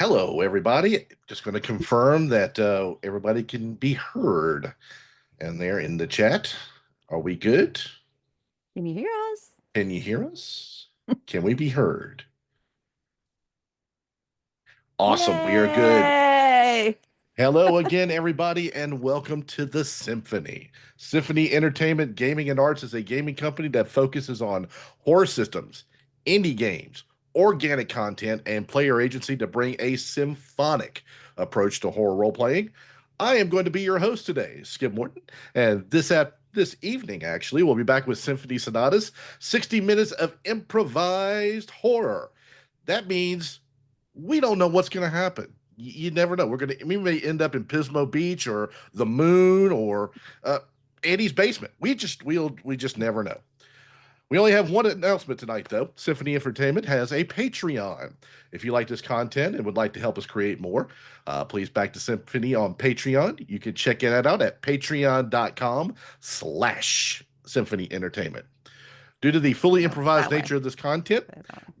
Hello, everybody. Just going to confirm that everybody can be heard. And they're in the chat. Are we good? Can you hear us? Can you hear us? Can we be heard? Awesome. We are good. Yay! Hello again, everybody, and welcome to the Symphony. Symphony Entertainment Gaming and Arts is a gaming company that focuses on horror systems, indie games, organic content, and player agency to bring a symphonic approach to horror role playing. I am going to be your host today, Skip Morton, and this evening, actually, we'll be back with Symphony Sonatas, 60 minutes of improvised horror. That means we don't know what's going to happen. You never know. We may end up in Pismo Beach or the moon or Andy's basement. We just never know. We only have one announcement tonight, though. Symphony Entertainment has a Patreon. If you like this content and would like to help us create more, please back to Symphony on Patreon. You can check that out at patreon.com/Symphony Entertainment. Due to the fully Oh, improvised that way. nature of this content,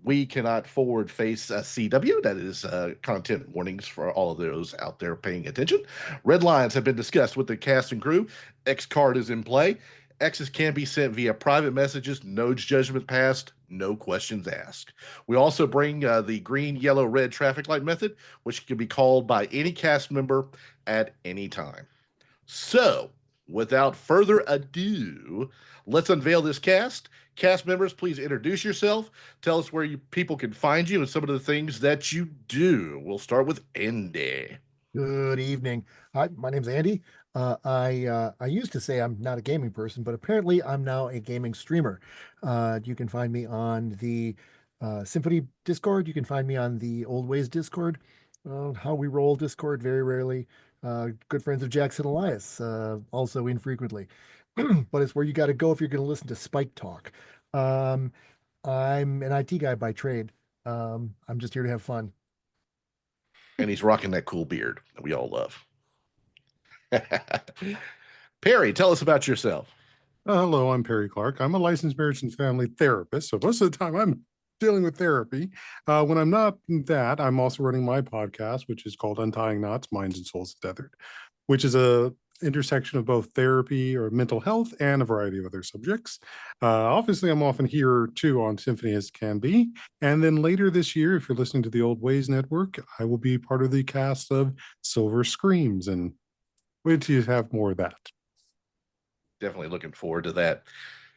we cannot forward face CW. That is content warnings for all of those out there paying attention. Red lines have been discussed with the cast and crew. X card is in play. X's can be sent via private messages, no judgment passed, no questions asked. We also bring the green, yellow, red traffic light method, which can be called by any cast member at any time. So, without further ado, let's unveil this cast. Cast members, please introduce yourself. Tell us where people can find you and some of the things that you do. We'll start with Andy. Good evening. Hi, my name's Andy. I used to say I'm not a gaming person, but apparently I'm now a gaming streamer. You can find me on the Symphony Discord. You can find me on the Old Ways Discord. How We Roll Discord, very rarely. Good friends of Jackson Elias, also infrequently. But it's where you got to go if you're going to listen to Spike Talk. Um, I'm an IT guy by trade. I'm just here to have fun. And he's rocking that cool beard that we all love. Perry, tell us about yourself. Hello, I'm Perry Clark. I'm a licensed marriage and family therapist. So most of the time I'm dealing with therapy. When I'm not that, I'm also running my podcast, which is called Untying Knots, Minds and Souls Tethered, which is a intersection of both therapy or mental health and a variety of other subjects. Obviously, I'm often here too on Symphony as can be. And then later this year, if you're listening to the Old Ways Network, I will be part of the cast of Silver Screams, and wait till you have more of that. Definitely looking forward to that.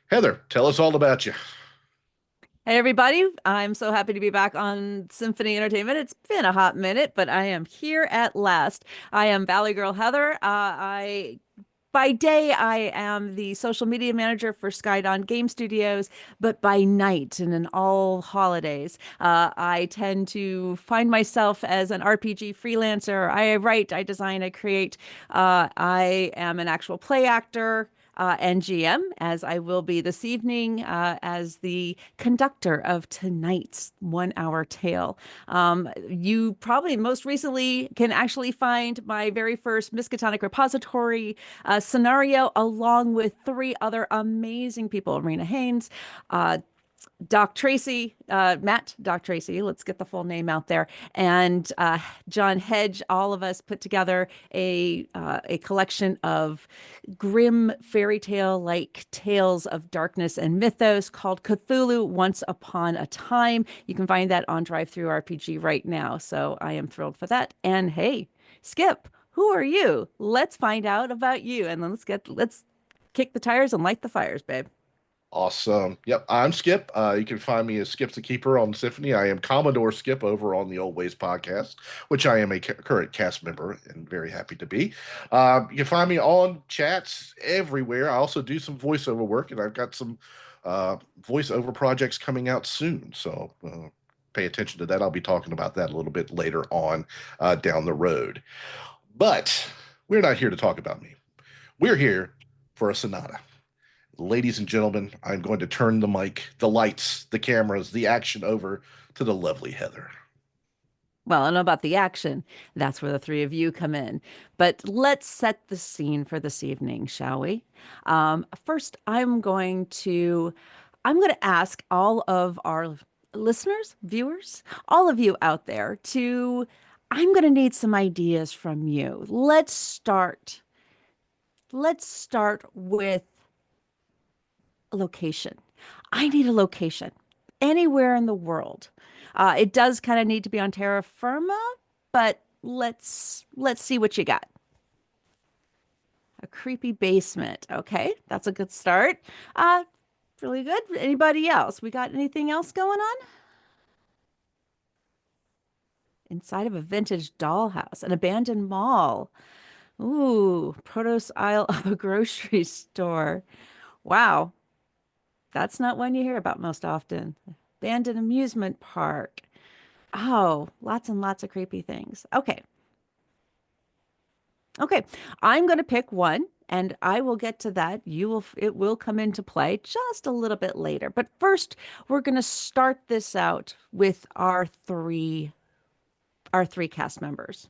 Heather, tell us all about you. Hey, everybody. I'm so happy to be back on Symphony Entertainment. It's been a hot minute, but I am here at last. I am ValyGirl Heather. By day, I am the social media manager for Skydon Game Studios, but by night and in all holidays, I tend to find myself as an RPG freelancer. I write, I design, I create. I am an actual play actor. And GM, as I will be this evening, as the conductor of tonight's 1 hour tale. You probably most recently can actually find my very first Miskatonic repository scenario, along with three other amazing people: Marina Haynes, Doc Tracy, Matt, Doc Tracy, let's get the full name out there, and John Hedge. All of us put together a collection of grim fairy tale like tales of darkness and mythos called Cthulhu Once Upon a Time. You can find that on Drive Through RPG right now. So I am thrilled for that. And hey, Skip, who are you? Let's find out about you, and then let's kick the tires and light the fires, babe. Awesome. Yep, I'm Skip. You can find me as Skip the Keeper on Symphony. I am Commodore Skip over on the Old Ways podcast, which I am a current cast member and very happy to be. You can find me on chats everywhere. I also do some voiceover work, and I've got some voiceover projects coming out soon. So pay attention to that. I'll be talking about that a little bit later on down the road. But we're not here to talk about me. We're here for a sonata. Ladies and gentlemen, I'm going to turn the mic, the lights, the cameras, the action over to the lovely Heather. Well, I don't know about the action. That's where the three of you come in. But let's set the scene for this evening, shall we? First, I'm going to ask all of our listeners, viewers, all of you out there to I'm going to need some ideas from you. Let's start with a location. I need a location anywhere in the world. It does kind of need to be on terra firma, but let's see what you got. A creepy basement. Okay, that's a good start. Uh, really good. Anybody else? We got anything else going on? Inside of a vintage dollhouse, an abandoned mall. Ooh, produce aisle of a grocery store. Wow, that's not one you hear about most often. Abandoned amusement park. Oh, lots and lots of creepy things. Okay. Okay. I'm going to pick one and I will get to that. It will come into play just a little bit later. But first, we're going to start this out with our three cast members.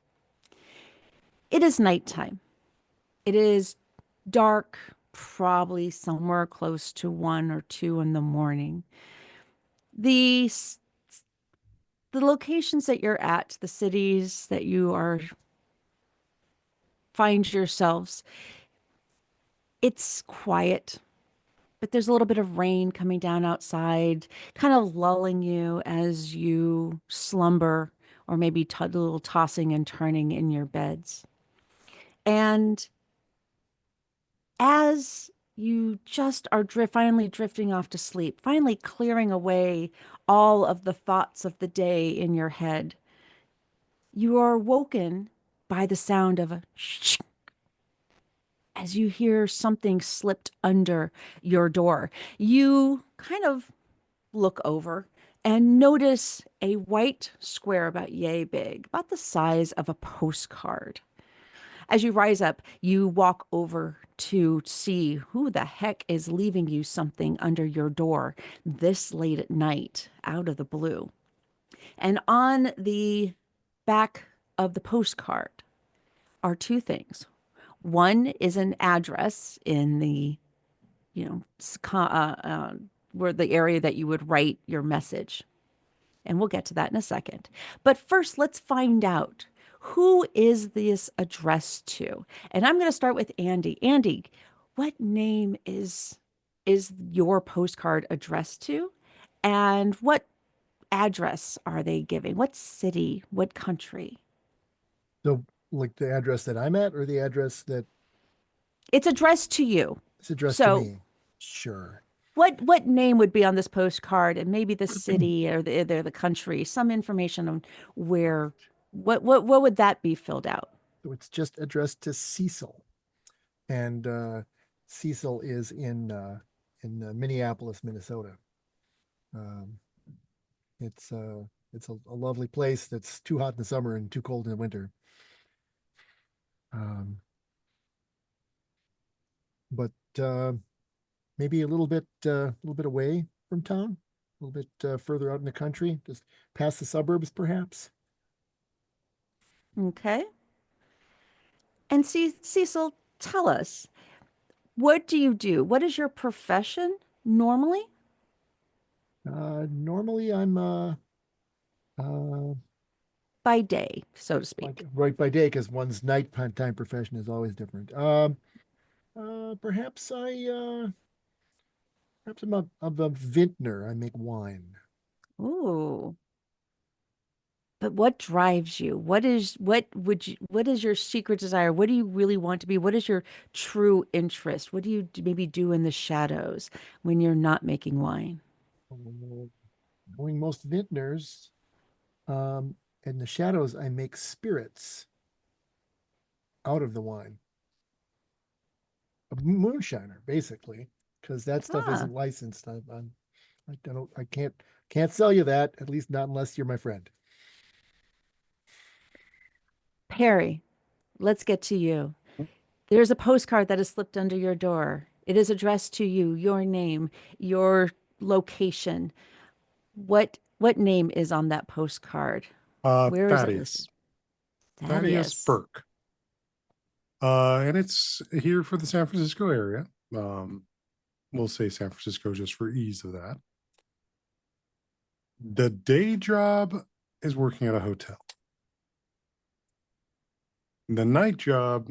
It is nighttime. It is dark, probably somewhere close to 1 or 2 in the morning. The the locations that you're at, the cities that you are find yourselves, it's quiet, but there's a little bit of rain coming down outside, kind of lulling you as you slumber or maybe a little tossing and turning in your beds. And as you just are finally drifting off to sleep, finally clearing away all of the thoughts of the day in your head, you are woken by the sound of a shh as you hear something slipped under your door. You kind of look over and notice a white square about yay big, about the size of a postcard. As you rise up, you walk over to see who the heck is leaving you something under your door this late at night out of the blue. And on the back of the postcard are two things. One is an address in the, you know, where the area that you would write your message. And we'll get to that in a second. But first, let's find out who is this addressed to. And I'm going to start with Andy. Andy, what name is your postcard addressed to? And what address are they giving? What city? What country? So, like the address that I'm at, or the address that It's addressed to you. is addressed to So me? Sure. what name would be on this postcard, and maybe the city or the country, some information on where what would that be filled out? So it's just addressed to Cecil, and Cecil is in Minneapolis, Minnesota. Um, it's a lovely place that's too hot in the summer and too cold in the winter. Um, but maybe a little bit away from town, a little bit further out in the country, just past the suburbs, perhaps. Okay. And Cecil, tell us, what do you do? What is your profession normally? Normally, I'm uh, By day, so to speak. right by day because one's nighttime profession is always different. Perhaps perhaps I'm a vintner. I make wine. Ooh. But what drives you? What is your secret desire? What do you really want to be? What is your true interest? What do you maybe do in the shadows when you're not making wine? Uh, Knowing most vintners, um, in the shadows, I make spirits out of the wine. A moonshiner, basically, because that stuff Ah, isn't licensed. I don't, I can't sell you that, at least not unless you're my friend. Perry, let's get to you. There's a postcard that has slipped under your door. It is addressed to you, your name, your location. What name is on that postcard? Where is it listed? Thaddeus. Thaddeus Thaddeus. Burke. And it's here for the San Francisco area. We'll say San Francisco just for ease of that. The day job is working at a hotel. The night job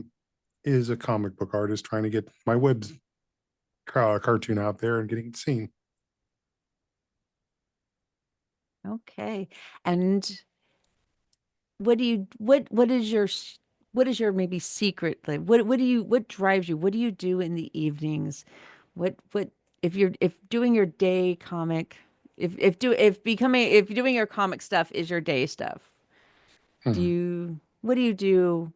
is a comic book artist trying to get my web's cartoon out there and getting it seen. Okay. And what is your maybe secret, like what drives you? What do you do in the evenings? What if doing your day comic, if doing your comic stuff is your day stuff, Hmm. what do you do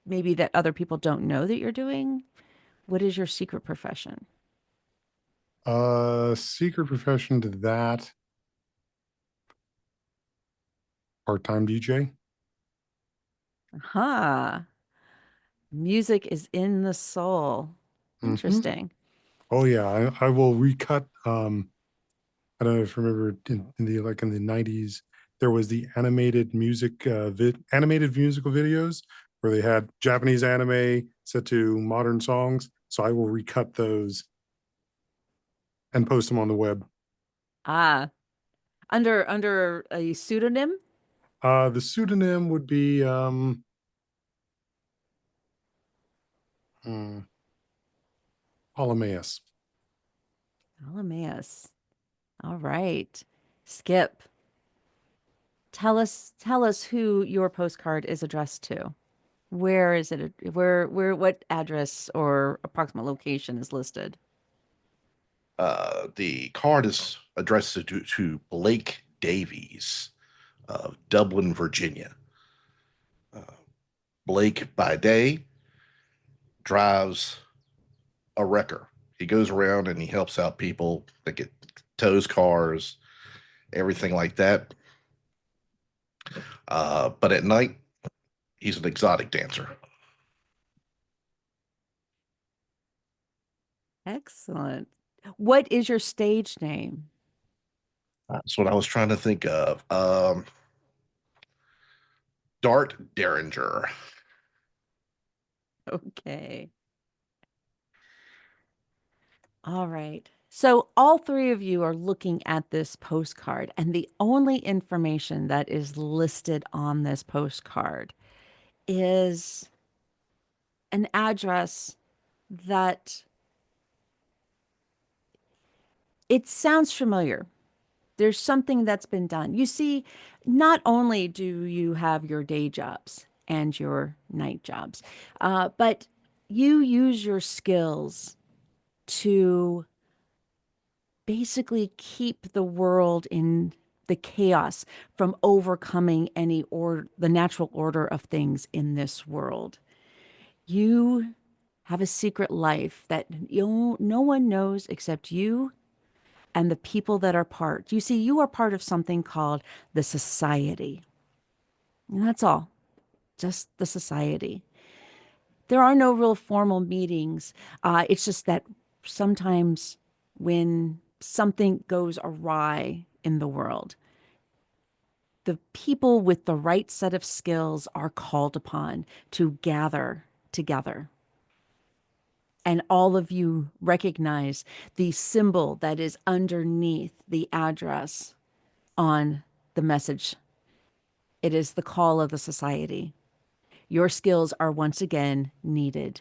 maybe that other people don't know that you're doing? What is your secret profession? Secret profession to that, part-time DJ. Huh. Music is in the soul. Hmm. Interesting. Oh yeah, I will recut. I don't know if you remember in the 90s, there was the animated animated musical videos where they had Japanese anime set to modern songs. So I will recut those and post them on the web. Ah, under a pseudonym? The pseudonym would be hmm, Ptolemaeus. Alameus. All right. Skip. Tell us who your postcard is addressed to. Where is it? What address or approximate location is listed? The card is addressed to Blake Davies of Dublin, Virginia. Uh, Blake, by day, drives a wrecker. He goes around and he helps out people that get tows cars, everything like that. But at night, he's an exotic dancer. Excellent. What is your stage name? That's what I was trying to think of. Dart Derringer. Okay. All right. So all three of you are looking at this postcard, and the only information that is listed on this postcard is an address that it sounds familiar. There's something that's been done. You see, not only do you have your day jobs and your night jobs, but you use your skills to basically keep the world in the chaos from overcoming any or the natural order of things in this world. You have a secret life that no one knows except you and the people that are part. You see, you are part of something called the society. And that's all, just the society. There are no real formal meetings. It's just that sometimes when something goes awry in the world, the people with the right set of skills are called upon to gather together. And all of you recognize the symbol that is underneath the address on the message. It is the call of the society. Your skills are once again needed.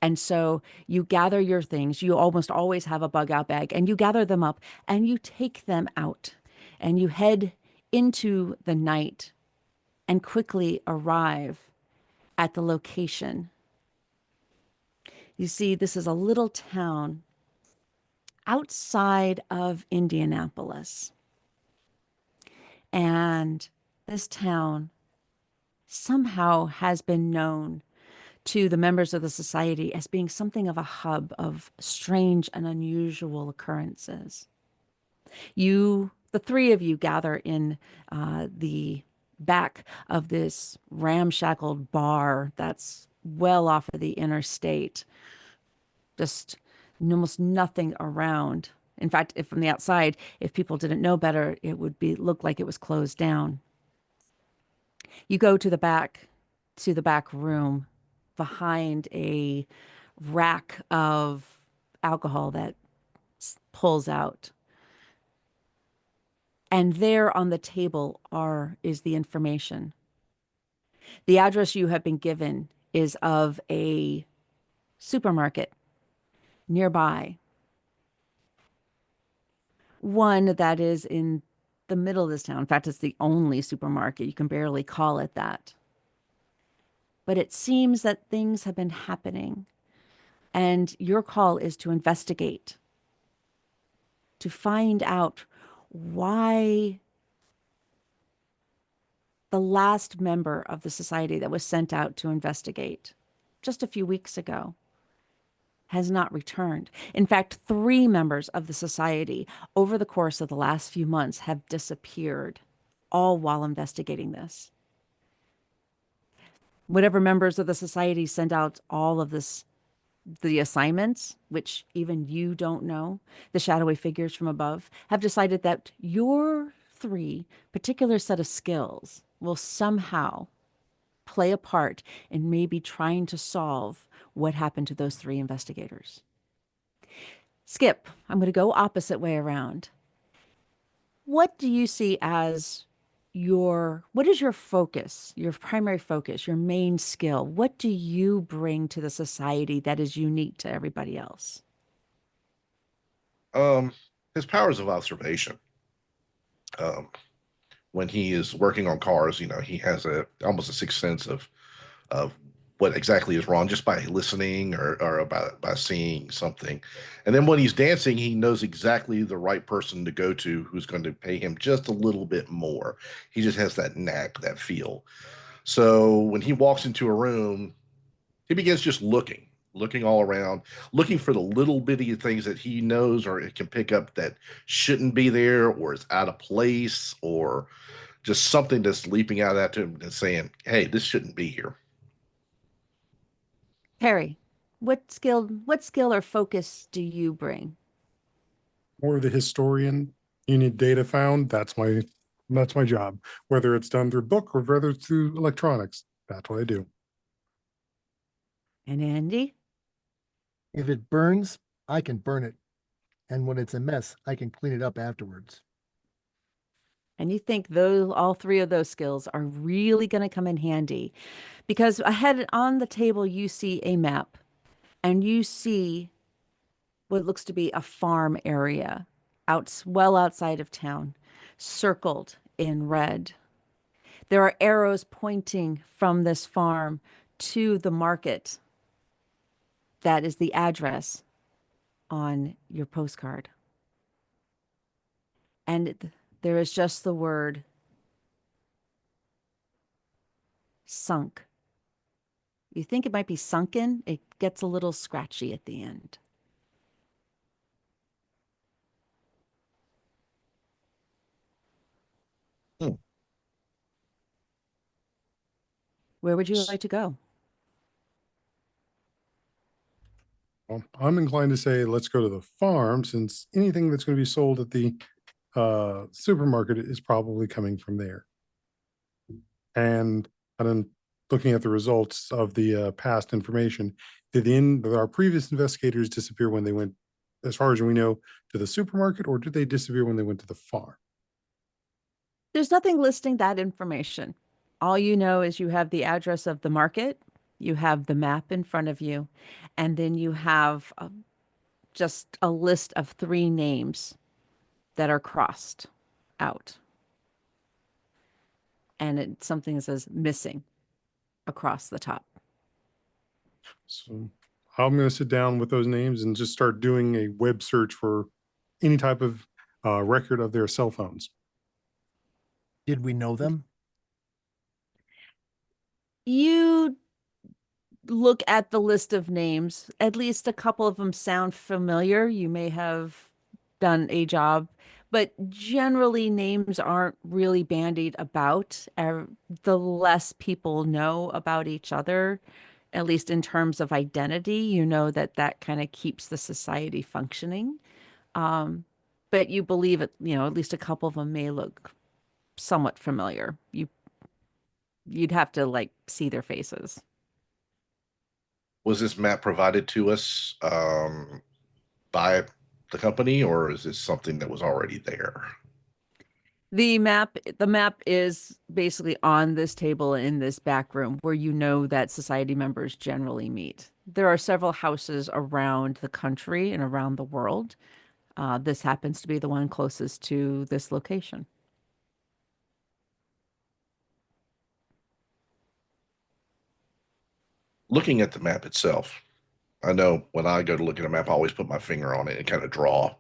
And so you gather your things. You almost always have a bug out bag, and you gather them up and you take them out and you head into the night and quickly arrive at the location. You see, this is a little town outside of Indianapolis. And this town somehow has been known to the members of the society as being something of a hub of strange and unusual occurrences. The three of you, gather in the back of this ramshackled bar that's well off of the interstate, just almost nothing around. In fact, if from the outside, if people didn't know better, it would look like it was closed down. You go to the back room behind a rack of alcohol that pulls out. And there on the table is the information. The address you have been given is of a supermarket nearby, one that is in the middle of this town. In fact, it's the only supermarket. You can barely call it that. But it seems that things have been happening, and your call is to investigate, to find out why the last member of the society that was sent out to investigate just a few weeks ago has not returned. In fact, 3 members of the society over the course of the last few months have disappeared, all while investigating this. Whatever members of the society sent out all of the assignments, which even you don't know, the shadowy figures from above, have decided that your 3 particular set of skills will somehow play a part in maybe trying to solve what happened to those 3 investigators. Skip, I'm going to go opposite way around. What do you see as what is your focus, your primary focus, your main skill? What do you bring to the society that is unique to everybody else? Um, his powers of observation. Um, when he is working on cars, he has almost a sixth sense of what exactly is wrong just by listening or about by seeing something. And then when he's dancing, he knows exactly the right person to go to who's going to pay him just a little bit more. He just has that knack, that feel. So when he walks into a room, he begins just looking all around, looking for the little bitty things that he knows or can pick up that shouldn't be there or is out of place or just something that's leaping out at him and saying, hey, this shouldn't be here. Perry, what skill or focus do you bring? Or the historian. You need data found. That's my job. Whether it's done through book or whether it's through electronics, that's what I do. And Andy? If it burns, I can burn it. And when it's a mess, I can clean it up afterwards. And you think all 3 of those skills are really going to come in handy because ahead on the table, you see a map and you see what looks to be a farm area well outside of town, circled in red. There are arrows pointing from this farm to the market. That is the address on your postcard. And there is just the word sunk. You think it might be sunken, it gets a little scratchy at the end. Hmm. Where would you like to go? Well, I'm inclined to say let's go to the farm since anything that's going to be sold at the supermarket is probably coming from there. And then looking at the results of the past information, did our previous investigators disappear when they went, as far as we know, to the supermarket, or did they disappear when they went to the farm? There's nothing listing that information. All you know is you have the address of the market, you have the map in front of you, and then you have just a list of 3 names that are crossed out. And it's something that says missing across the top. So I'm going to sit down with those names and just start doing a web search for any type of record of their cell phones. Did we know them? You look at the list of names, at least a couple of them sound familiar. You may have done a job, but generally names aren't really bandied about. The less people know about each other, at least in terms of identity, you know that kind of keeps the society functioning. But you believe it, at least a couple of them may look somewhat familiar. You'd have to see their faces. Was this map provided to us by the company, or is this something that was already there? The map is basically on this table in this back room where you know that society members generally meet. There are several houses around the country and around the world. This happens to be the one closest to this location. Looking at the map itself, I know when I go to look at a map, I always put my finger on it and kind of draw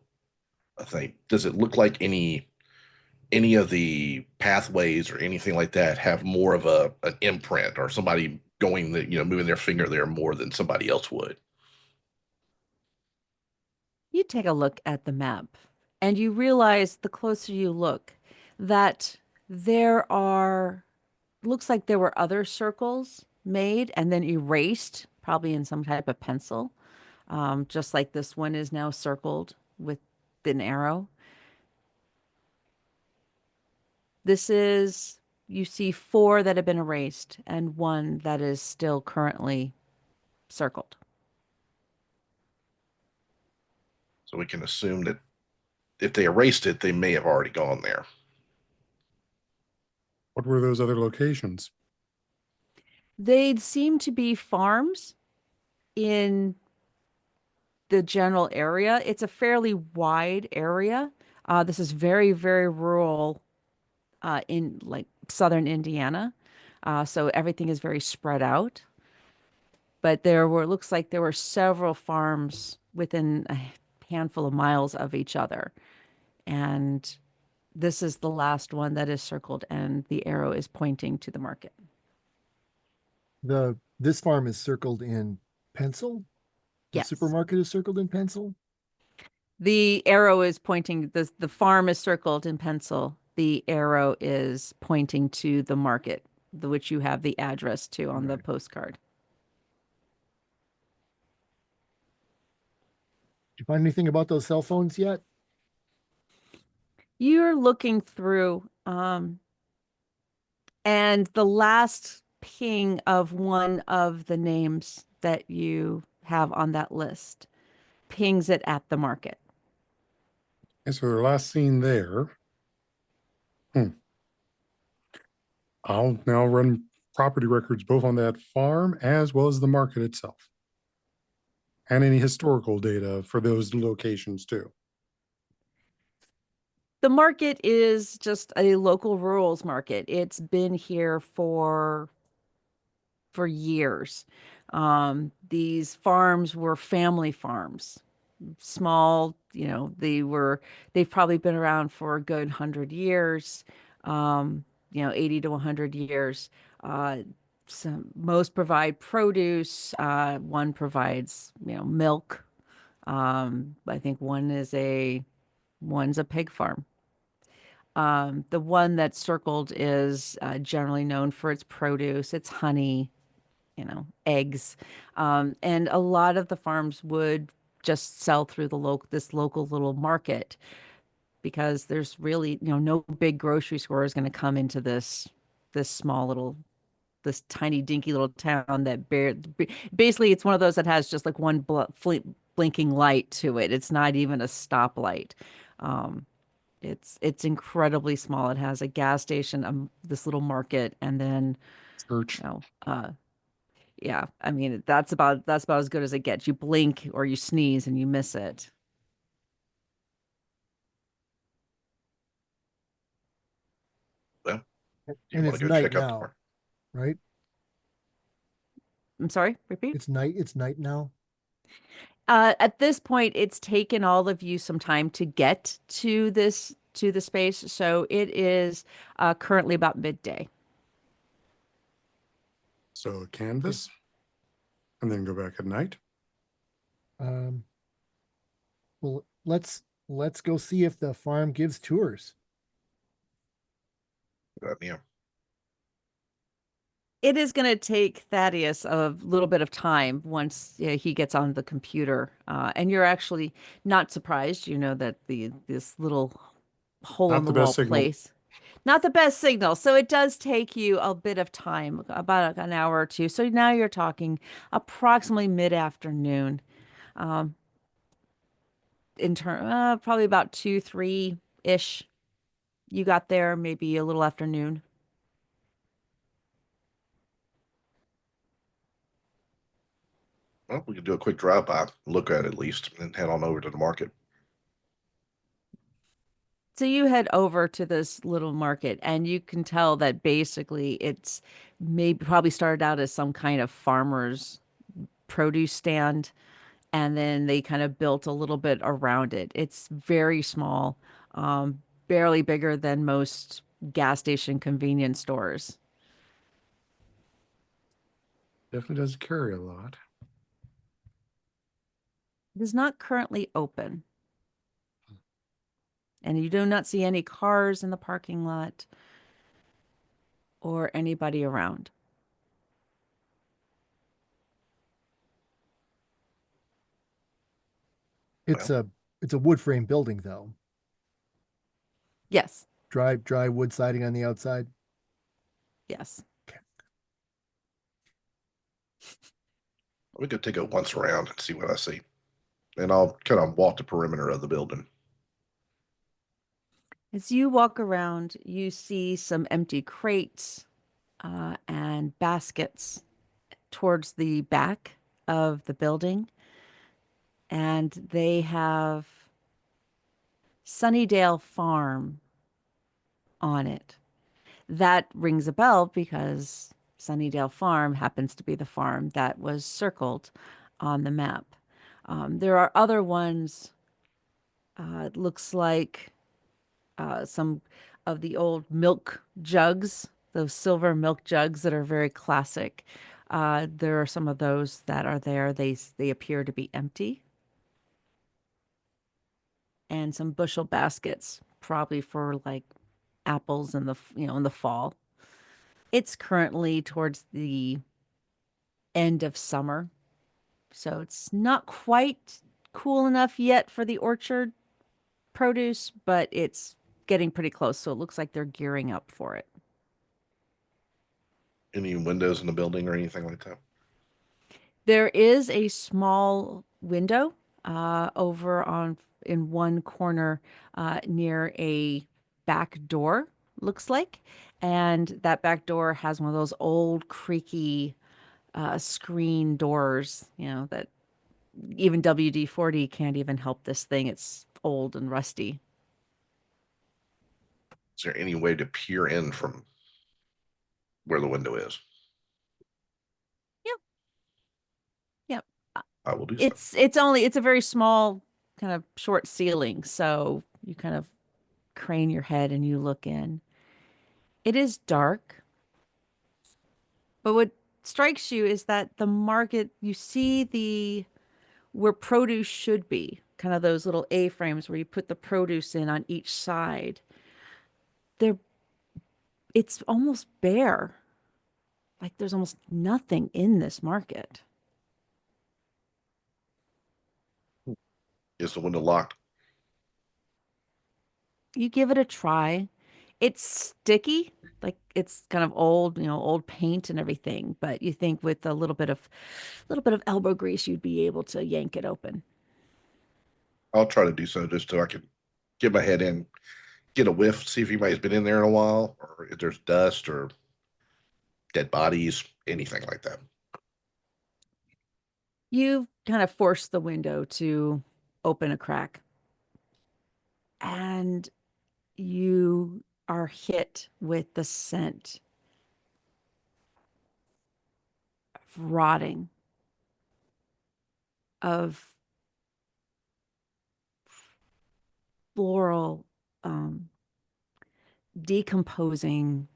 a thing. Does it look like any of the pathways or anything like that have more of a an imprint or somebody going the moving their finger there more than somebody else would? You take a look at the map and you realize the closer you look that there are, looks like there were other circles made and then erased, probably in some type of pencil, just like this one is now circled with an arrow. This is, you see four that have been erased and one that is still currently circled. So we can assume that if they erased it, they may have already gone there. What were those other locations? They seem to be farms in the general area. It's a fairly wide area. This is very, very rural in like southern Indiana. So everything is very spread out. But there were, looks like there were several farms within a handful of miles of each other. And this is the last one that is circled, and the arrow is pointing to the market. This farm is circled in pencil. The Yes. supermarket is circled in pencil. The arrow is pointing, the farm is circled in pencil. The arrow is pointing to the market, which you have the address to on the Right. postcard. Did you find anything about those cell phones yet? You're looking through, and the last ping of one of the names that you have on that list pings it at the market. And so their last seen there. I'll now run property records both on that farm as well as the market itself. And any historical data for those locations too. The market is just a local rurals market. It's been here for years. These farms were family farms, small, they've probably been around for a good 100 years, 80 to 100 years. Uh, most provide produce. One provides, milk. I think one's a pig farm. The one that's circled is generally known for its produce, its honey, eggs. And a lot of the farms would just sell through this local little market because there's really, no big grocery store is going to come into this small little this tiny dinky little town that basically it's one of those that has just like one blinking light to it. It's not even a stoplight. Um, it's incredibly small. It has a gas station, this little market, and then Church. yeah, I mean that's about as good as it gets. You blink or you sneeze and you miss it. Well, do you And want it's to go night check out the now, park? right? I'm sorry, repeat. It's night. It's night now. At this point, it's taken all of you some time to get to the space, so it is currently about midday. So canvas. And then go back at night. Um, well, let's go see if the farm gives tours. Yeah. It is going to take Thaddeus a little bit of time once he gets on the computer, and you're actually not surprised. You know that this little hole Not in the the best wall signal. place, not the best signal. So it does take you a bit of time, about an hour or two. So now you're talking approximately mid-afternoon, in turn, probably about 2, 3 ish. You got there maybe a little after noon. Well, we could do a quick drive by, look at it at least, and head on over to the market. So you head over to this little market, and you can tell that basically it's maybe probably started out as some kind of farmer's produce stand, and then they kind of built a little bit around it. It's very small, barely bigger than most gas station convenience stores. Definitely does carry a lot. It is not currently open, and you do not see any cars in the parking lot or anybody around. It's a wood frame building though. Yes, Dry wood siding on the outside. yes. We could take it once around and see what I see. And I'll kind of walk the perimeter of the building. As you walk around, you see some empty crates and baskets towards the back of the building, and they have Sunnydale Farm on it. That rings a bell because Sunnydale Farm happens to be the farm that was circled on the map. There are other ones. It looks like some of the old milk jugs, those silver milk jugs that are very classic. There are some of those that are there. They appear to be empty. And some bushel baskets, probably for like apples in in the fall. It's currently towards the end of summer, so it's not quite cool enough yet for the orchard produce, but it's getting pretty close. So it looks like they're gearing up for it. Any windows in the building or anything like that? There is a small window over on in one corner near a back door, looks like. And that back door has one of those old creaky screen doors, that even WD-40 can't even help this thing. It's old and rusty. Is there any way to peer in from where the window is? Yep. Yep. I will do so. It's a very small kind of short ceiling, so you kind of crane your head and you look in. It is dark, but what strikes you is that the market, you see the where produce should be, kind of those little A-frames where you put the produce in on each side. They're it's almost bare. Like there's almost nothing in this market. Is the window locked? You give it a try. It's sticky, like it's kind of old, old paint and everything, but you think with a little bit of elbow grease you'd be able to yank it open. I'll try to do so just so I can get my head in, get a whiff, see if anybody's been in there in a while, or if there's dust or dead bodies, anything like that. You kind of force the window to open a crack, and you are hit with the scent of rotting, of floral, decomposing,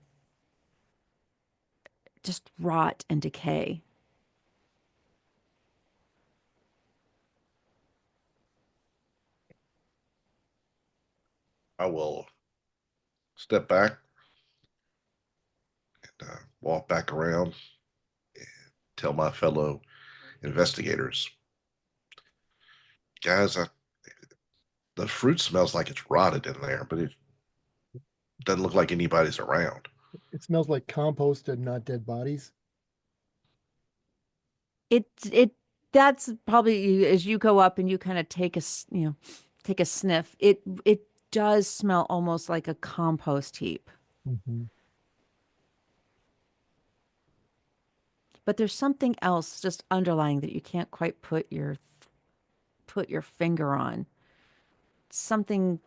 just rot and decay. I will step back and walk back around and tell my fellow investigators, guys, the fruit smells like it's rotted in there, but it doesn't look like anybody's around. It smells like compost and not dead bodies. It that's probably as you go up and you kind of take a sniff. It does smell almost like a compost heap. Mhm. But there's something else just underlying that you can't quite put your finger on. Something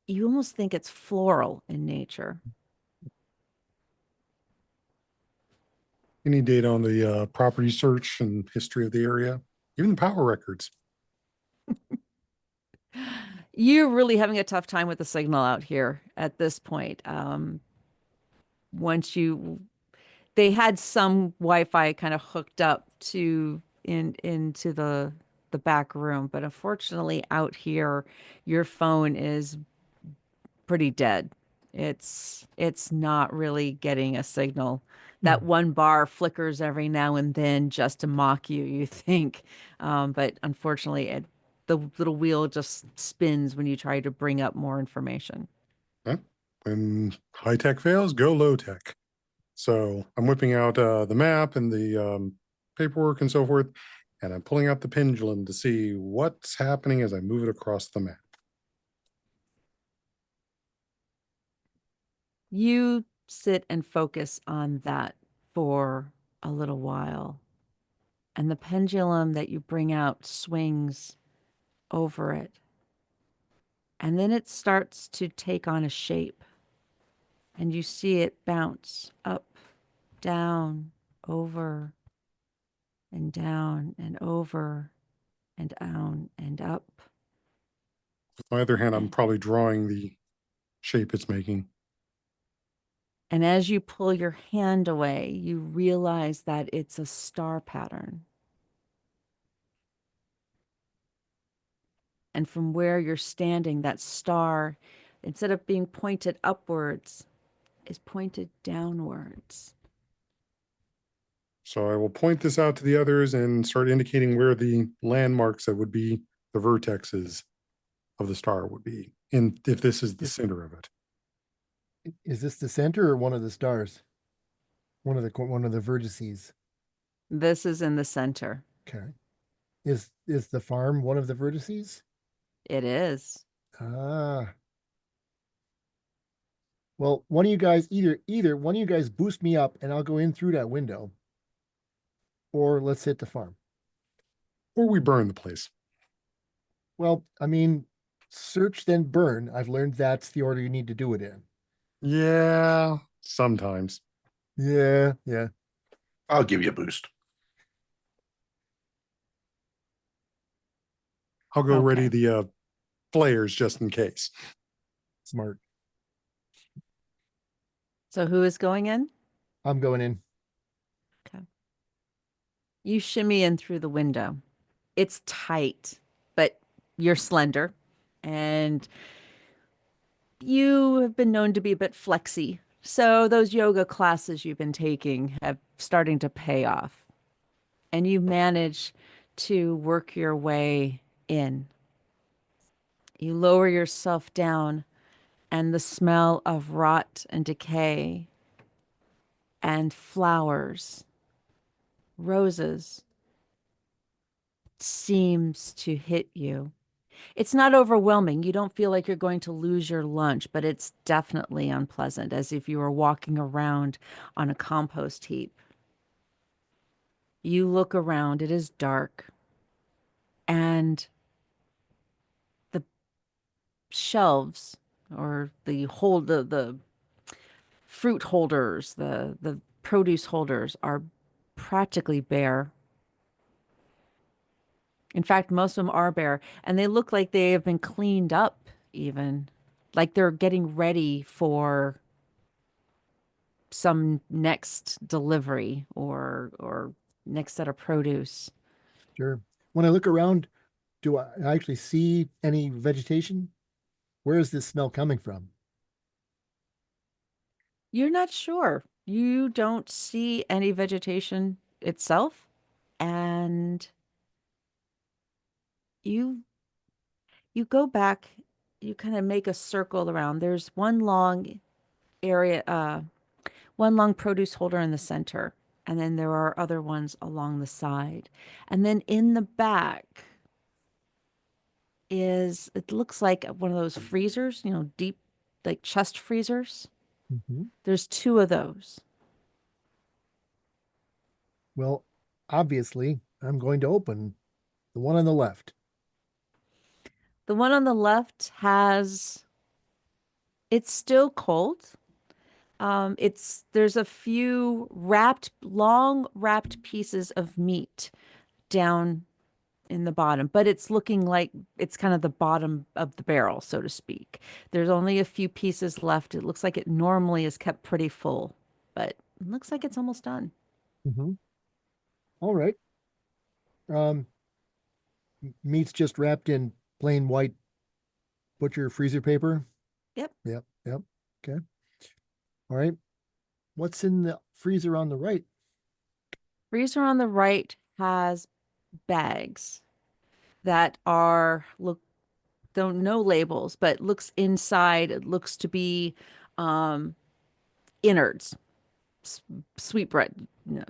you almost think it's floral in nature. Any data on the property search and history of the area? Even the power records. You're really having a tough time with the signal out here at this point. Once you, they had some Wi-Fi kind of hooked up to into the back room, but unfortunately out here, your phone is pretty dead. It's not really getting a signal. That Mm. one bar flickers every now and then just to mock you, you think. But unfortunately, the little wheel just spins when you try to bring up more information. Huh? When high tech fails, go low tech. So I'm whipping out the map and the paperwork and so forth, and I'm pulling out the pendulum to see what's happening as I move it across the map. You sit and focus on that for a little while, and the pendulum that you bring out swings over it. And then it starts to take on a shape, and you see it bounce up, down, over, and down, and over, and down, and up. On the other hand, I'm And, probably drawing the shape it's making. and as you pull your hand away, you realize that it's a star pattern. And from where you're standing, that star, instead of being pointed upwards, is pointed downwards. So I will point this out to the others and start indicating where the landmarks that would be the vertexes of the star would be, in if this is the Is, center of it. is this the center or one of the stars? One of the vertices. This is in the center. Okay. Is the farm one of the vertices? It is. Ah. Well, one of you guys either one of you guys boost me up and I'll go in through that window, or let's hit the farm. Or we burn the place. Well, I mean, search then burn. I've learned that's the order you need to do it in. Yeah, sometimes. Yeah, yeah. I'll give you a boost. I'll go ready Okay. the flares just in case. Smart. So who is going in? I'm going in. Okay. You shimmy in through the window. It's tight, but you're slender and you have been known to be a bit flexy. So those yoga classes you've been taking have starting to pay off. And you manage to work your way in. You lower yourself down, and the smell of rot and decay and flowers, roses, seems to hit you. It's not overwhelming. You don't feel like you're going to lose your lunch, but it's definitely unpleasant, as if you were walking around on a compost heap. You look around, it is dark, and the shelves or the fruit holders, the produce holders are practically bare. In fact, most of them are bare, and they look like they have been cleaned up even, like they're getting ready for some next delivery or next set of produce. Sure. When I look around, do I actually see any vegetation? Where is this smell coming from? You're not sure. You don't see any vegetation itself, and you you go back, you kind of make a circle around. There's one long area, one long produce holder in the center, and then there are other ones along the side. And then in the back, is, it looks like one of those freezers, deep, like chest freezers. Mhm. There's two of those. Well, obviously, I'm going to open the one on the left. The one on the left it's still cold. There's a few long wrapped pieces of meat down in the bottom, but it's looking like it's kind of the bottom of the barrel, so to speak. There's only a few pieces left. It looks like it normally is kept pretty full, but it looks like it's almost done. Mhm. All right. Um, Meat's just wrapped in plain white butcher freezer paper. Yep. Yep. Yep. Okay. All right. What's in the freezer on the right? Freezer on the right has bags that are look don't no labels, but looks inside. It looks to be um, innards, s- sweet bread, you know,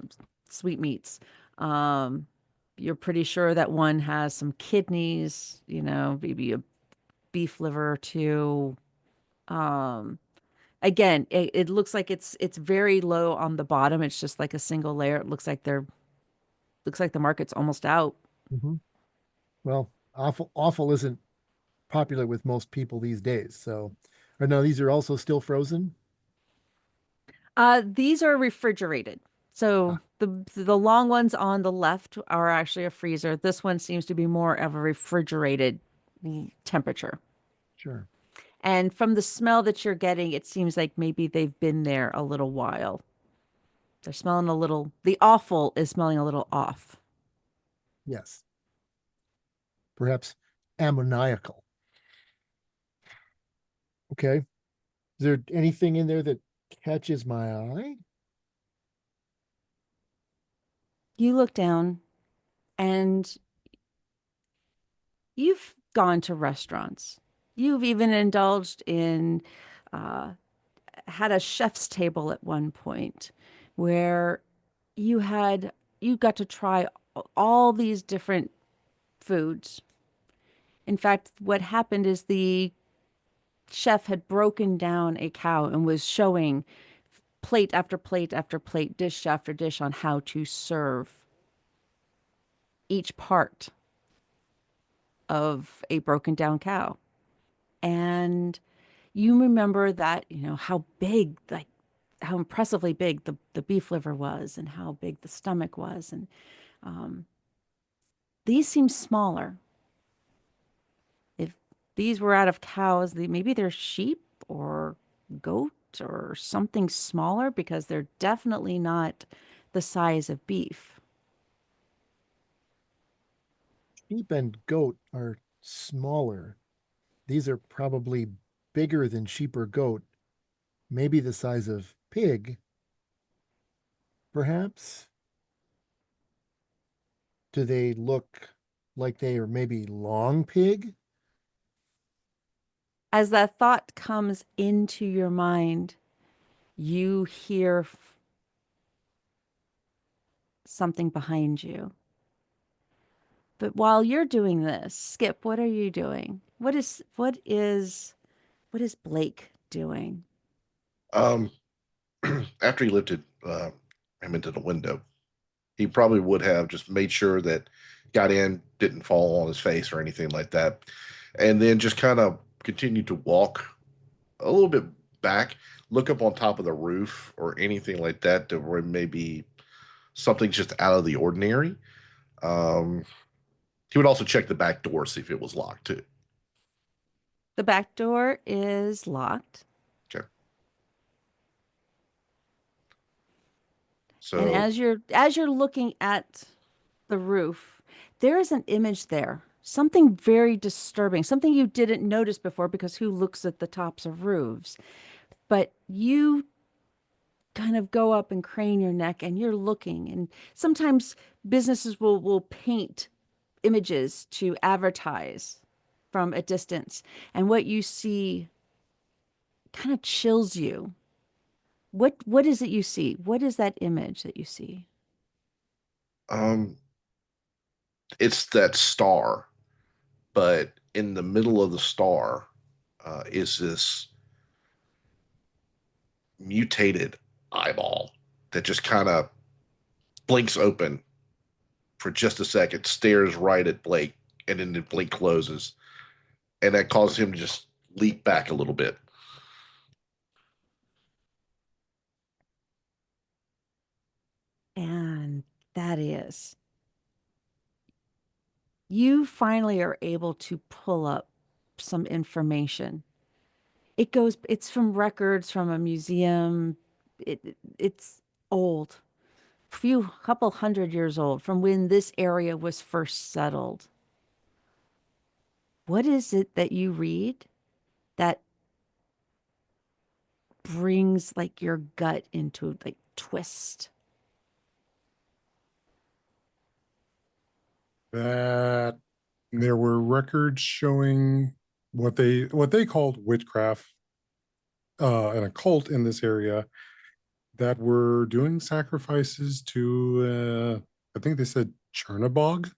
sweet meats. Um, you're pretty sure that one has some kidneys, maybe a beef liver or two. Um, Again, it looks like it's very low on the bottom. It's just like a single layer. It looks like the market's almost out. Mhm. Well, awful isn't popular with most people these days. So, or no, these are also still frozen. These are refrigerated. So Ah, the long ones on the left are actually a freezer. This one seems to be more of a refrigerated temperature. sure. And from the smell that you're getting, it seems like maybe they've been there a little while. They're smelling the awful is smelling a little off. Yes. Perhaps ammoniacal. Okay. Is there anything in there that catches my eye? You look down and you've gone to restaurants. You've even indulged in, uh, had a chef's table at one point where you had, you got to try all these different foods. In fact, what happened is the chef had broken down a cow and was showing plate after plate after plate, dish after dish on how to serve each part of a broken down cow. And you remember that, how big, like how impressively big the beef liver was and how big the stomach was. And um, these seem smaller. If these were out of cows, maybe they're sheep or goat or something smaller because they're definitely not the size of beef. Sheep and goat are smaller. These are probably bigger than sheep or goat, maybe the size of pig, perhaps. Do they look like they are maybe long pig? As that thought comes into your mind, you hear something behind you. But while you're doing this, Skip, what are you doing? What is Blake doing? Um, after he lifted him into the window, he probably would have just made sure that got in, didn't fall on his face or anything like that, and then just kind of continued to walk a little bit back, look up on top of the roof or anything like that to where maybe something just out of the ordinary. Um, he would also check the back door, see if it was locked too. The back door is locked. Okay. And So, as you're looking at the roof, there is an image there. Something very disturbing, something you didn't notice before because who looks at the tops of roofs? But you kind of go up and crane your neck and you're looking, and sometimes businesses will paint images to advertise from a distance, and what you see kind of chills you. What is it you see? What is that image that you see? um, it's that star, but in the middle of the star is this mutated eyeball that just kind of blinks open for just a second, stares right at Blake, and then the blink closes. And that causes him to just leap back a little bit. And that is, you finally are able to pull up some information. It's from records from a museum. It's old, couple 100 years old, from when this area was first settled. What is it that you read that brings like your gut into like twist? That there were records showing what they called witchcraft, an occult in this area that were doing sacrifices to I think they said Chernabog.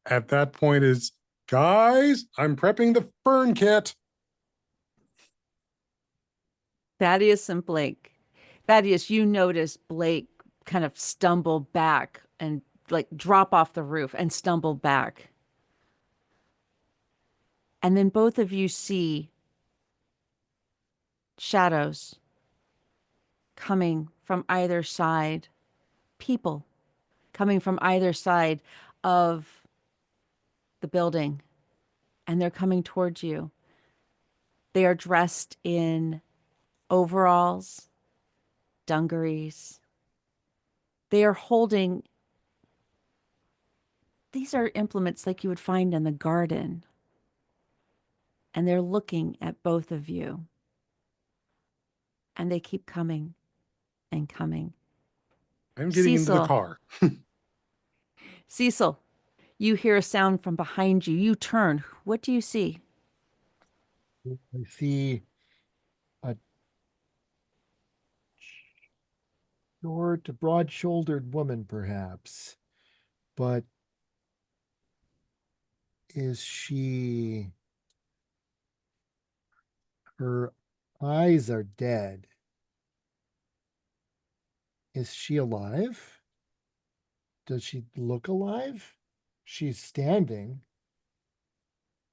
At that point is, guys, I'm prepping the fern kit. Thaddeus and Blake. Thaddeus, you notice Blake kind of stumble back and like drop off the roof and stumble back. And then both of you see shadows coming from either side, people coming from either side of the building, and they're coming towards you. They are dressed in overalls, dungarees. They are holding, these are implements like you would find in the garden. And they're looking at both of you. And they keep coming and coming. I'm getting into the car. Cecil, you hear a sound from behind you. You turn. What do you see? I see a short, broad-shouldered woman, perhaps. But is she... Her eyes are dead. Is she alive? Does she look alive? She's standing.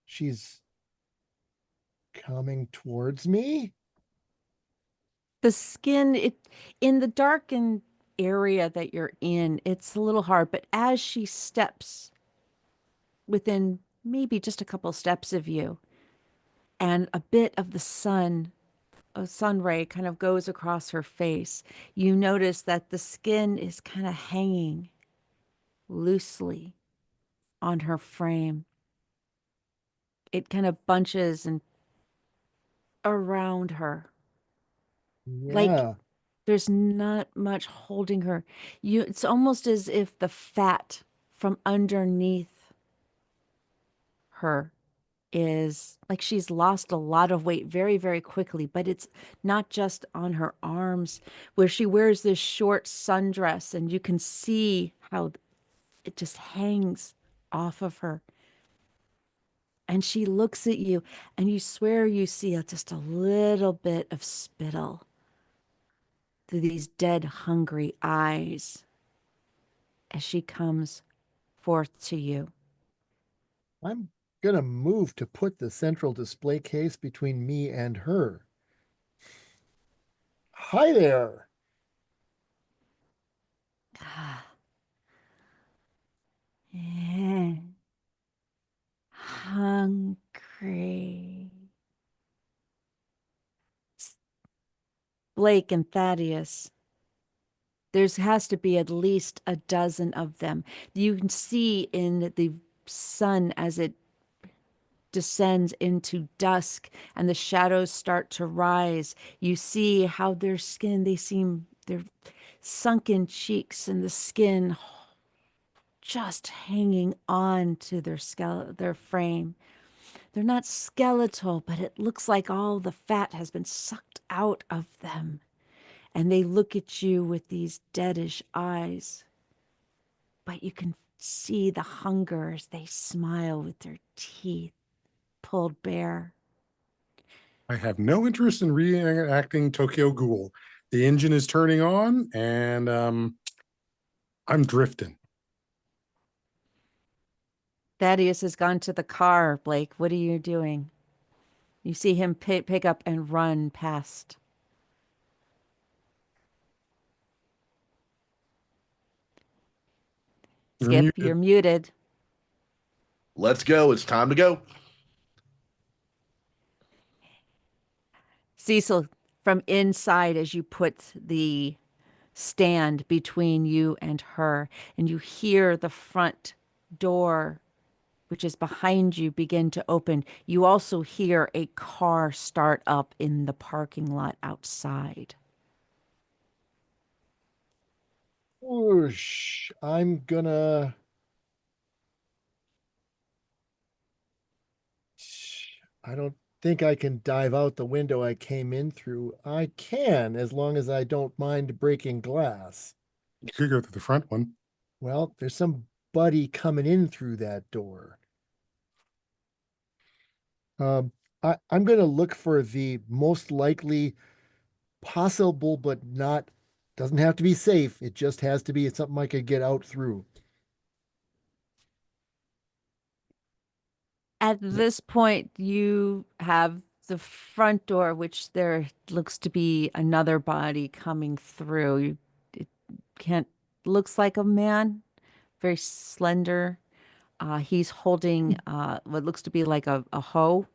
She's coming towards me. The skin, in the darkened area that you're in, it's a little hard, but as she steps within maybe just a couple steps of you, and a bit of the sun, a sun ray kind of goes across her face, you notice that the skin is kind of hanging loosely on her frame. It kind of bunches and around her. Like Yeah. there's not much holding her. It's almost as if the fat from underneath her is like she's lost a lot of weight very, very quickly, but it's not just on her arms where she wears this short sundress and you can see how it just hangs off of her. And she looks at you and you swear you see just a little bit of spittle through these dead, hungry eyes as she comes forth to you. I'm going to move to put the central display case between me and her. Hi there. Hungry. Blake and Thaddeus. There has to be at least a dozen of them. You can see in the sun as it descends into dusk and the shadows start to rise. You see how their skin, their sunken cheeks and the skin just hanging on to their frame. They're not skeletal, but it looks like all the fat has been sucked out of them. And they look at you with these deadish eyes. but you can see the hunger as they smile with their teeth pulled bare. I have no interest in reenacting Tokyo Ghoul. The engine is turning on, and I'm drifting. Thaddeus has gone to the car. Blake, what are you doing? You see him pick up and run past. You're Skip, you're muted. muted. Let's go. It's time to go. Cecil, from inside, as you put the stand between you and her, and you hear the front door, which is behind you, begin to open. You also hear a car start up in the parking lot outside. Whoosh. I'm gonna. I don't think I can dive out the window I came in through. I can, as long as I don't mind breaking glass. You could go through the front one. Well, there's somebody coming in through that door. Um, I'm going to look for the most likely possible, but not, doesn't have to be safe. It just has to be something I could get out through. At this point, you have the front door, which there looks to be another body coming through. It can't, looks like a man, very slender. He's holding what looks to be like a hoe.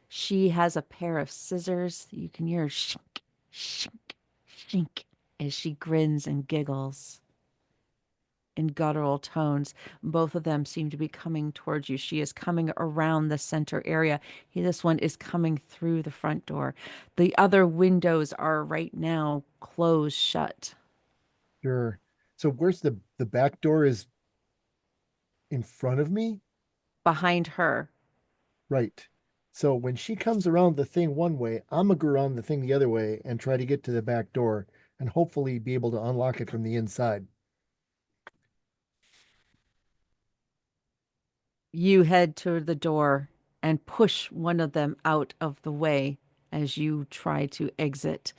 She has a pair of scissors. You can hear shink, shink, shink as she grins and giggles in guttural tones. Both of them seem to be coming towards you. She is coming around the center area. This one is coming through the front door. The other windows are right now closed shut. Sure. So where's the back door is in front of me? Behind her, Right. So when she comes around the thing one way, I'm gonna go around the thing the other way and try to get to the back door and hopefully be able to unlock it from the inside. you head to the door and push one of them out of the way as you try to exit.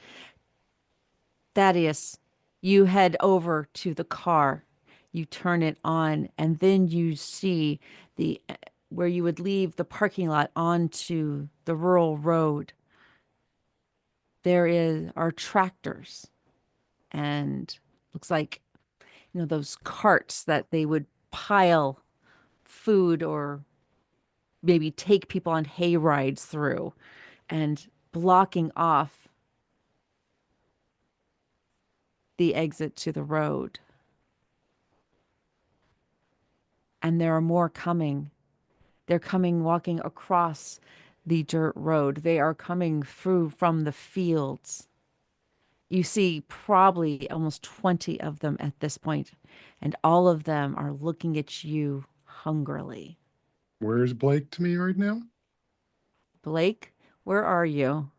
Thaddeus, you head over to the car. You turn it on, and then you see the where you would leave the parking lot onto the rural road. There are tractors and looks like those carts that they would pile food or maybe take people on hay rides through, and blocking off the exit to the road. And there are more coming. They're coming walking across the dirt road. They are coming through from the fields. You see probably almost 20 of them at this point, and all of them are looking at you hungrily. Where's Blake to me right now? Blake, where are you?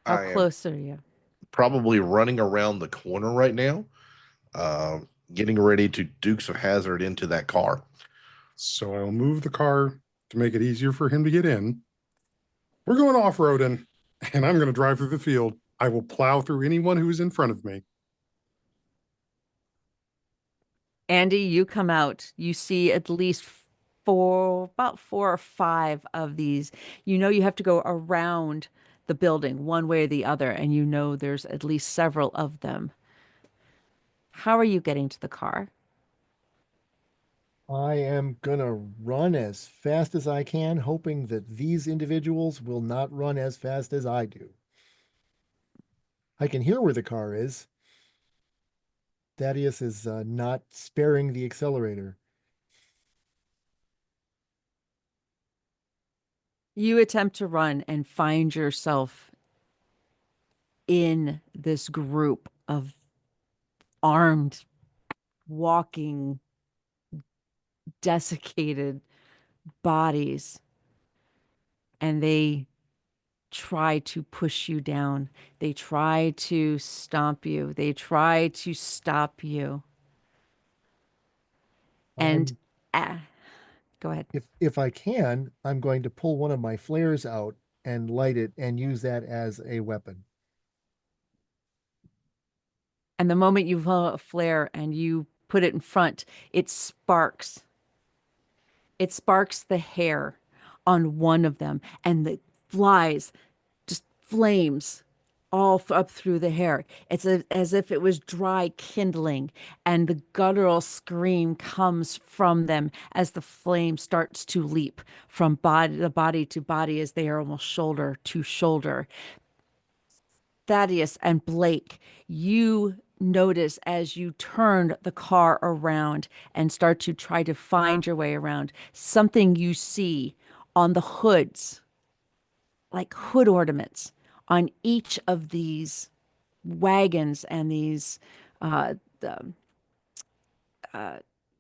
How I am close are you? probably running around the corner right now, uh, getting ready to Dukes of Hazard into that car. So I'll move the car to make it easier for him to get in. We're going off-roading, and I'm going to drive through the field. I will plow through anyone who's in front of me. Andy, you come out. You see at least about four or five of these. You have to go around the building one way or the other, and there's at least several of them. How are you getting to the car? I am gonna run as fast as I can, hoping that these individuals will not run as fast as I do. I can hear where the car is. Thaddeus is not sparing the accelerator. You attempt to run and find yourself in this group of armed, walking, desiccated bodies, and they try to push you down. They try to stomp you. They try to stop you. And go ahead. If I can, I'm going to pull one of my flares out and light it and use that as a weapon. And the moment you pull a flare and you put it in front, it sparks. It sparks the hair on one of them, and the flies just flames all up through the hair. It's as if it was dry kindling, and the guttural scream comes from them as the flame starts to leap from body to body as they are almost shoulder to shoulder. Thaddeus and Blake, you notice as you turn the car around and start to try to find your way around, something you see on the hoods, like hood ornaments on each of these wagons and these, the,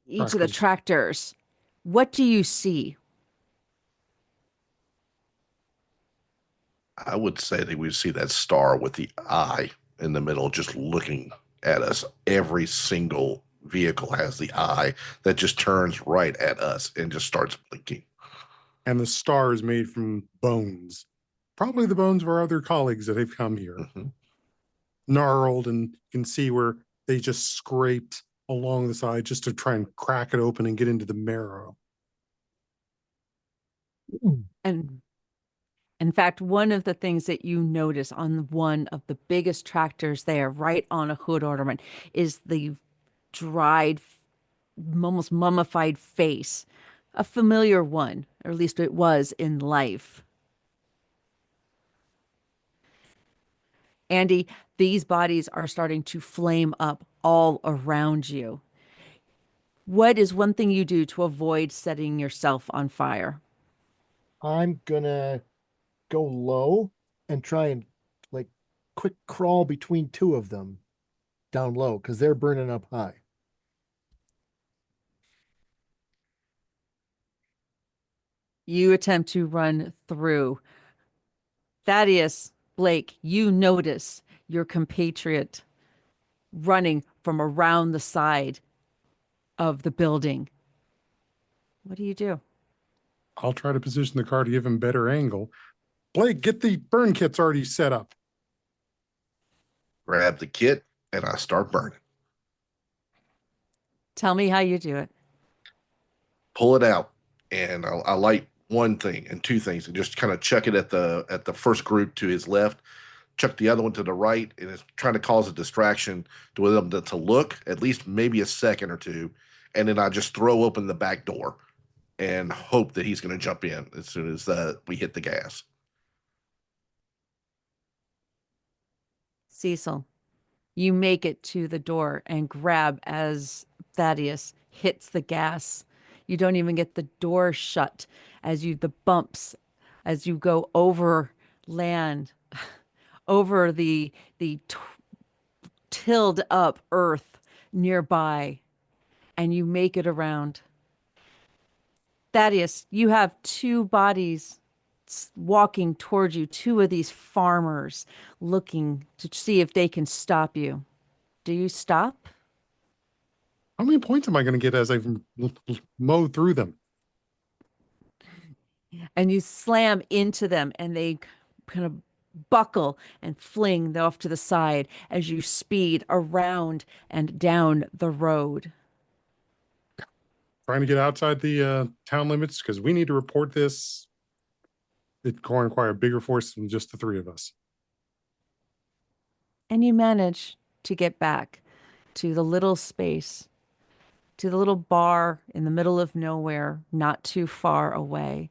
each of the Tractors. tractors. What do you see? I would say that we see that star with the eye in the middle, just looking at us. Every single vehicle has the eye that just turns right at us and just starts blinking. And the star is made from bones, probably the bones of our other colleagues that have come here. Mhm. Gnarled, and you can see where they just scraped along the side just to try and crack it open and get into the marrow. And in fact, one of the things that you notice on one of the biggest tractors there, right on a hood ornament, is the dried, almost mummified face, a familiar one, or at least it was in life. Andy, these bodies are starting to flame up all around you. What is one thing you do to avoid setting yourself on fire? I'm gonna go low and try and like quick crawl between two of them down low because they're burning up high. You attempt to run through. Thaddeus, Blake, you notice your compatriot running from around the side of the building. What do you do? I'll try to position the car to give him better angle. Blake, get the burn kits already set up. Grab the kit and I start burning. Tell me how you do it. Pull it out, and I light one thing and two things, and just kind of chuck it at the first group to his left, chuck the other one to the right, and it's trying to cause a distraction to them to look at least maybe a second or two, and then I just throw open the back door and hope that he's going to jump in as soon as we hit the gas. Cecil, you make it to the door and grab as Thaddeus hits the gas. You don't even get the door shut as the bumps, as you go over land, over the tilled up earth nearby, and you make it around. Thaddeus, you have two bodies walking towards you, two of these farmers looking to see if they can stop you. Do you stop? How many points am I going to get as I mow through them? And you slam into them, and they kind of buckle and fling off to the side as you speed around and down the road. Trying to get outside the town limits because we need to report this. It's going to require a bigger force than just the three of us. And you manage to get back to the little space, to the little bar in the middle of nowhere, not too far away,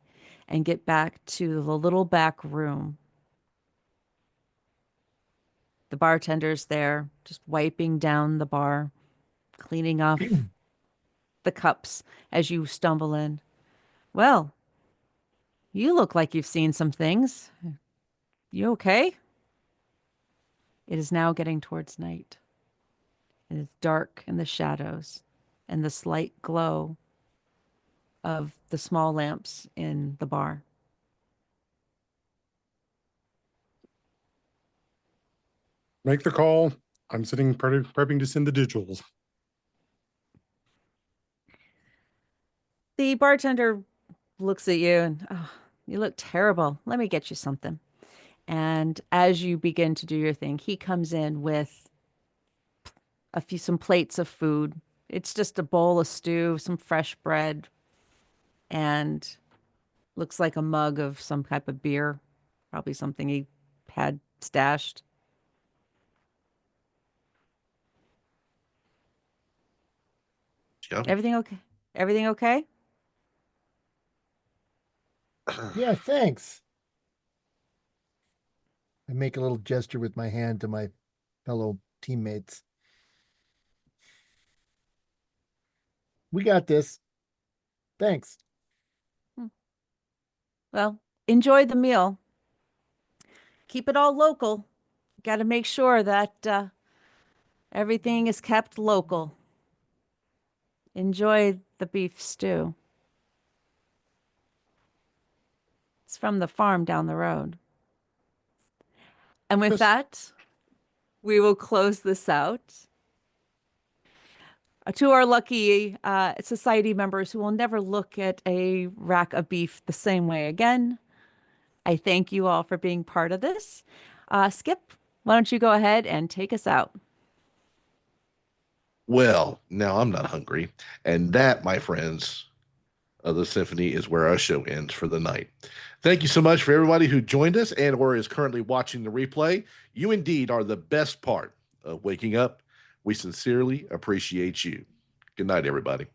and get back to the little back room. The bartender's there, just wiping down the bar, cleaning off the cups as you stumble in. Well, you look like you've seen some things. You okay? It is now getting towards night. It is dark in the shadows and the slight glow of the small lamps in the bar. Make the call. I'm sitting prepping to send the digitals. The bartender looks at you and, oh, you look terrible. Let me get you something. And as you begin to do your thing, he comes in with some plates of food. It's just a bowl of stew, some fresh bread, and looks like a mug of some type of beer, probably something he had stashed. Yeah. Everything okay? Everything okay? Yeah, thanks. I make a little gesture with my hand to my fellow teammates. We got this. Thanks. Well, enjoy the meal. Keep it all local. Got to make sure that everything is kept local. Enjoy the beef stew. It's from the farm down the road. And with Yes. that, we will close this out. To our lucky society members who will never look at a rack of beef the same way again, I thank you all for being part of this. Skip, why don't you go ahead and take us out? Well, now I'm not hungry. And that, my friends of the symphony, is where our show ends for the night. Thank you so much for everybody who joined us and or is currently watching the replay. You indeed are the best part of waking up. We sincerely appreciate you. Good night, everybody.